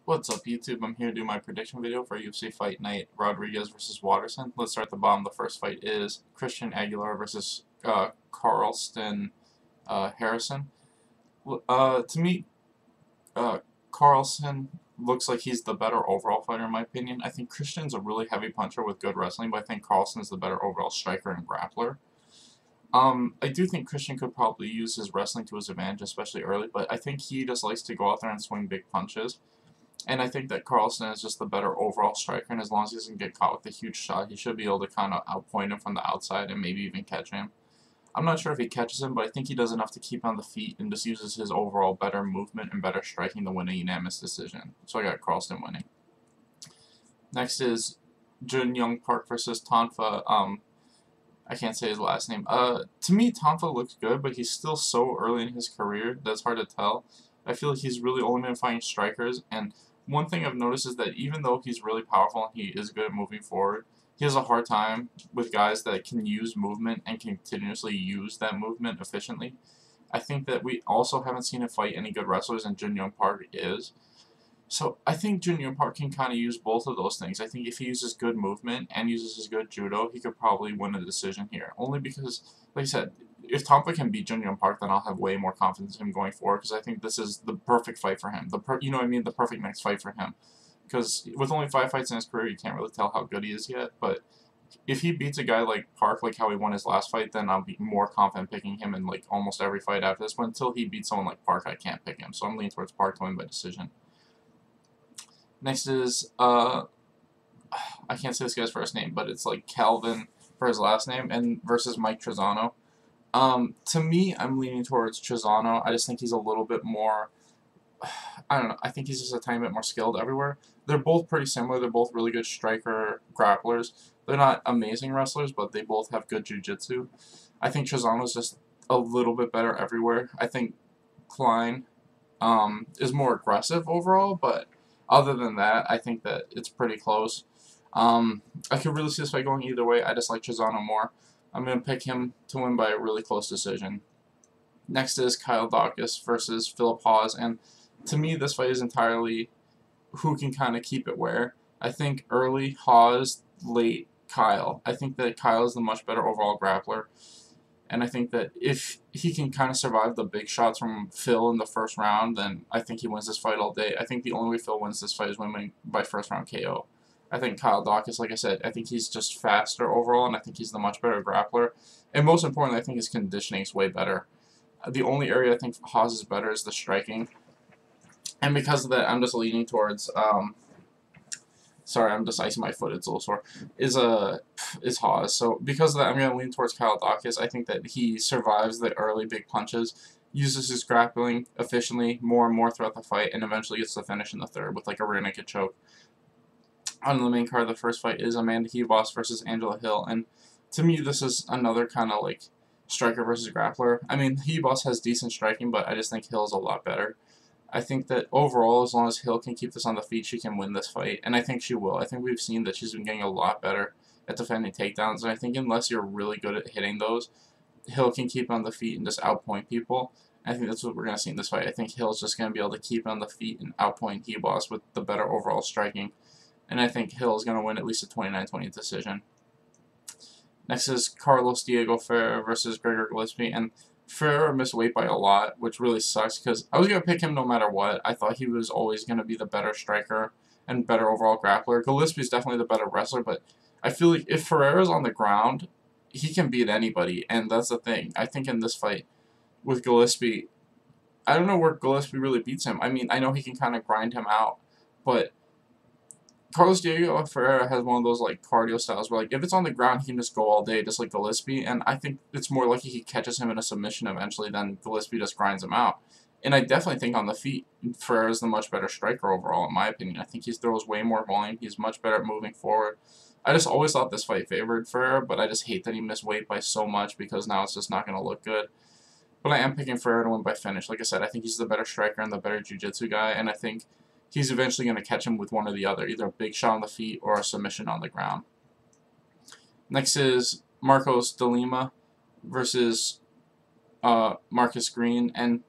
What's up, YouTube? I'm here to do my prediction video for UFC Fight Night Rodriguez versus Waterson. Let's start at the bottom. The first fight is Christian Aguilar versus Carlston Harrison. To me, Carlson looks like he's the better overall fighter in my opinion. I think Christian's a really heavy puncher with good wrestling, but I think Carlson's the better overall striker and grappler. I do think Christian could probably use his wrestling to his advantage, especially early, but I think he just likes to go out there and swing big punches. And I think that Carlson is just the better overall striker, and as long as he doesn't get caught with a huge shot, he should be able to kind of outpoint him from the outside and maybe even catch him. I'm not sure if he catches him, but I think he does enough to keep on the feet and just uses his overall better movement and better striking to win a unanimous decision. So I got Carlson winning. Next is Jun Young Park versus Tonfa. I can't say his last name. To me, Tonfa looks good, but he's still so early in his career that's hard to tell. I feel like he's really only been fighting strikers, and one thing I've noticed is that even though he's really powerful and he is good at moving forward, he has a hard time with guys that can use movement and continuously use that movement efficiently. I think that we also haven't seen him fight any good wrestlers, and Jun Young Park is. So I think Jun Young Park can kind of use both of those things. I think if he uses good movement and uses his good judo, he could probably win a decision here. Only because, like I said, if Tonfa can beat Jun Young Park, then I'll have way more confidence in him going forward, because I think this is the perfect fight for him. You know what I mean? The perfect next fight for him. Because with only 5 fights in his career, you can't really tell how good he is yet. But if he beats a guy like Park, like how he won his last fight, then I'll be more confident picking him in like almost every fight after this. But until he beats someone like Park, I can't pick him. So I'm leaning towards Park to win by decision. Next is, I can't say this guy's first name, but it's like Calvin for his last name, and versus Mike Trizano. To me, I'm leaning towards Trizano. I just think he's a little bit more, I don't know, I think he's just a tiny bit more skilled everywhere. They're both pretty similar. They're both really good striker grapplers. They're not amazing wrestlers, but they both have good jiu-jitsu. I think Trizano's just a little bit better everywhere. I think Klein is more aggressive overall, but other than that, I think that it's pretty close. I could really see this fight going either way. I just like Trizano more. I'm going to pick him to win by a really close decision. Next is Kyle Daukaus versus Philip Hawes, and to me, this fight is entirely who can kind of keep it where. I think early Hawes, late Kyle. I think that Kyle is the much better overall grappler. And I think that if he can kind of survive the big shots from Phil in the first round, then I think he wins this fight all day. I think the only way Phil wins this fight is winning by first round KO. I think Kyle Daukaus, like I said, I think he's just faster overall, and I think he's the much better grappler. And most importantly, I think his conditioning is way better. The only area I think Haas is better is the striking. And because of that, I'm just leaning towards, sorry, I'm just icing my foot, it's a little sore, is Hawes. So because of that, I'm going to lean towards Kyle Daukaus. I think that he survives the early big punches, uses his grappling efficiently more and more throughout the fight, and eventually gets the finish in the third with like a rear naked choke. On the main card, the first fight is Amanda Ribas versus Angela Hill, and to me, this is another kind of like striker versus grappler. I mean, Ribas has decent striking, but I just think Hill's a lot better. I think that overall, as long as Hill can keep this on the feet, she can win this fight, and I think she will. I think we've seen that she's been getting a lot better at defending takedowns, and I think unless you're really good at hitting those, Hill can keep on the feet and just outpoint people. I think that's what we're going to see in this fight. I think Hill's just going to be able to keep on the feet and outpoint Ribas with the better overall striking, and I think Hill is going to win at least a 29-20 decision. Next is Carlos Diego Ferreira versus Gregor Gillespie, and Ferreira missed weight by a lot, which really sucks because I was going to pick him no matter what. I thought he was always going to be the better striker and better overall grappler. Gillespie's definitely the better wrestler, but I feel like if Ferreira's on the ground, he can beat anybody, and that's the thing. I think in this fight with Gillespie, I don't know where Gillespie really beats him. I mean, I know he can kind of grind him out, but Carlos Diego Ferreira has one of those like cardio styles where like if it's on the ground he can just go all day just like Gillespie, and I think it's more likely he catches him in a submission eventually than Gillespie just grinds him out. And I definitely think on the feet Ferreira's the much better striker overall in my opinion. I think he throws way more volume, he's much better at moving forward. I just always thought this fight favored Ferreira, but I just hate that he missed weight by so much because now it's just not going to look good. But I am picking Ferreira to win by finish. Like I said, I think he's the better striker and the better jiu-jitsu guy, and I think he's eventually going to catch him with one or the other, either a big shot on the feet or a submission on the ground. Next is Marcos de Lima versus Marcus Green, and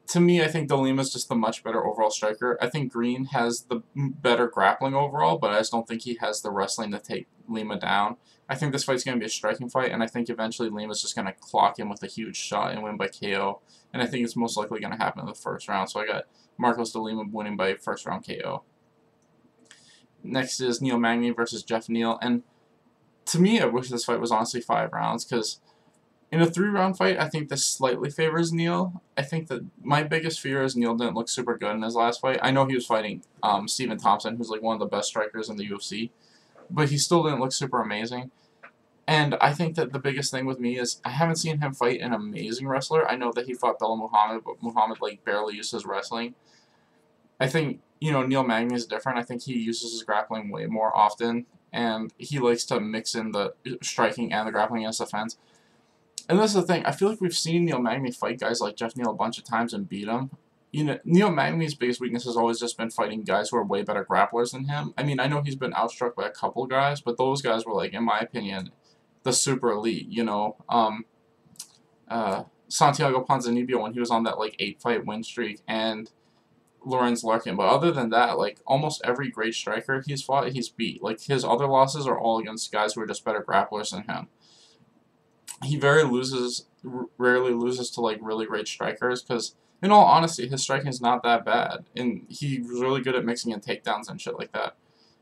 To me, I think Delima's just the much better overall striker. I think Green has the better grappling overall, but I just don't think he has the wrestling to take Lima down. I think this fight's going to be a striking fight, and I think eventually Lima's just going to clock him with a huge shot and win by KO. And I think it's most likely going to happen in the first round. So I got Marcos de Lima winning by first round KO. Next is Neil Magny versus Jeff Neal. And to me, I wish this fight was honestly 5 rounds, because in a 3-round fight, I think this slightly favors Neal. I think that my biggest fear is Neal didn't look super good in his last fight. I know he was fighting Stephen Thompson, who's like one of the best strikers in the UFC, but he still didn't look super amazing. And I think that the biggest thing with me is I haven't seen him fight an amazing wrestler. I know that he fought Belal Muhammad, but Muhammad like barely used his wrestling. I think, Neil Magny is different. I think he uses his grappling way more often, and he likes to mix in the striking and the grappling against the fence. And this is the thing, I feel like we've seen Neil Magny fight guys like Jeff Neal a bunch of times and beat him. Neil Magny's biggest weakness has always just been fighting guys who are way better grapplers than him. I mean, I know he's been outstruck by a couple guys, but those guys were, like, in my opinion, the super elite, Santiago Ponzinibbio when he was on that, like, 8-fight win streak, and Lorenz Larkin. But other than that, like, almost every great striker he's fought, he's beat. Like, his other losses are all against guys who are just better grapplers than him. He rarely loses to like really great strikers, because in all honesty, his striking is not that bad, and he's really good at mixing in takedowns and shit like that.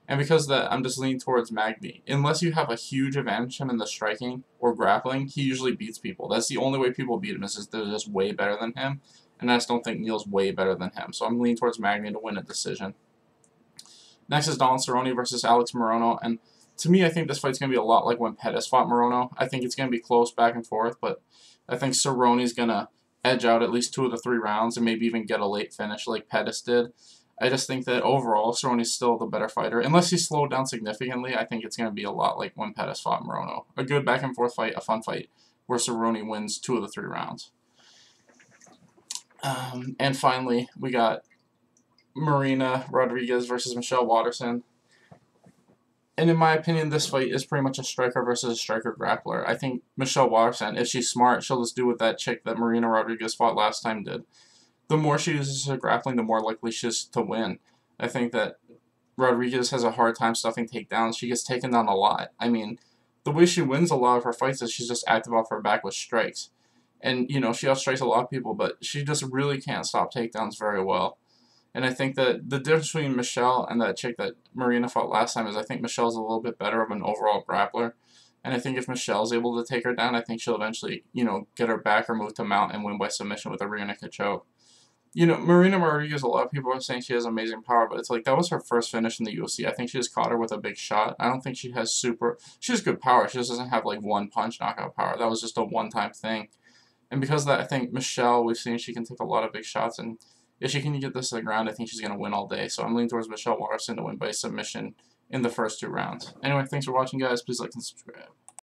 And because of that, I'm just leaning towards Magny. Unless you have a huge advantage him in the striking or grappling, he usually beats people. That's the only way people beat him, is they're just way better than him, and I just don't think Neal's way better than him. So I'm leaning towards Magny to win a decision. Next is Donald Cerrone versus Alex Morono, and to me, I think this fight's going to be a lot like when Pettis fought Morono. I think it's going to be close back and forth, but I think Cerrone's going to edge out at least 2 of the 3 rounds and maybe even get a late finish like Pettis did. I just think that overall, Cerrone's still the better fighter. Unless he's slowed down significantly, I think it's going to be a lot like when Pettis fought Morono. A good back and forth fight, a fun fight, where Cerrone wins 2 of the 3 rounds. And finally, we got Marina Rodriguez versus Michelle Waterson. And in my opinion, this fight is pretty much a striker versus a striker grappler. I think Michelle Waterson, if she's smart, she'll just do what that chick that Marina Rodriguez fought last time did. The more she uses her grappling, the more likely she is to win. I think that Rodriguez has a hard time stuffing takedowns. She gets taken down a lot. I mean, the way she wins a lot of her fights is she's just active off her back with strikes. And, she outstrikes a lot of people, but she just really can't stop takedowns very well. And I think that the difference between Michelle and that chick that Marina fought last time is I think Michelle's a little bit better of an overall grappler. And I think if Michelle's able to take her down, I think she'll eventually, get her back or move to mount and win by submission with a rear naked choke. Marina Rodriguez, a lot of people are saying she has amazing power, but it's like that was her first finish in the UFC. I think she just caught her with a big shot. I don't think she has she has good power. She just doesn't have like one punch knockout power. That was just a one-time thing. And because of that, I think Michelle, we've seen she can take a lot of big shots, and if she can get this to the ground, I think she's going to win all day. So I'm leaning towards Michelle Waterson to win by submission in the first 2 rounds. Anyway, thanks for watching, guys. Please like and subscribe.